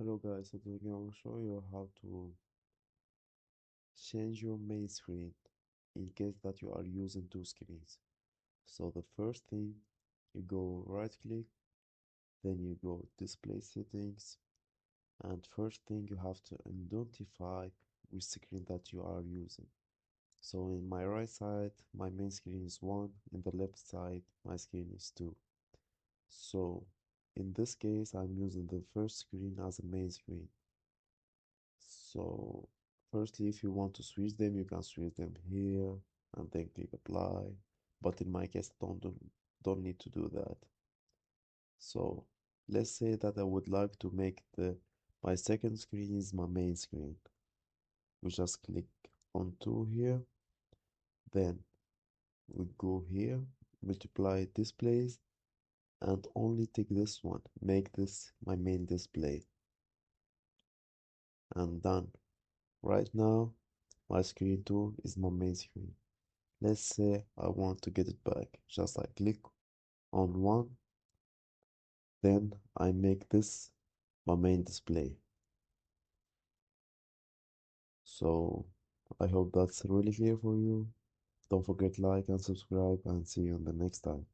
Hello guys, so today I will show you how to change your main screen in case that you are using two screens. So the first thing, you go right click, then you go display settings, and first thing you have to identify which screen that you are using. So in my right side, my main screen is 1, in the left side, my screen is 2. So in this case, I'm using the first screen as a main screen. So firstly, if you want to switch them, you can switch them here and then click apply. But in my case, don't need to do that. So let's say that I would like to make the my second screen is my main screen. We just click on two here, then we go here, multiply displays, and only take this one, make this my main display, and done. Right now, my screen 2 is my main screen. Let's say I want to get it back. Just I click on one, then I make this my main display. So I hope that's really clear for you. Don't forget like and subscribe and see you on the next time.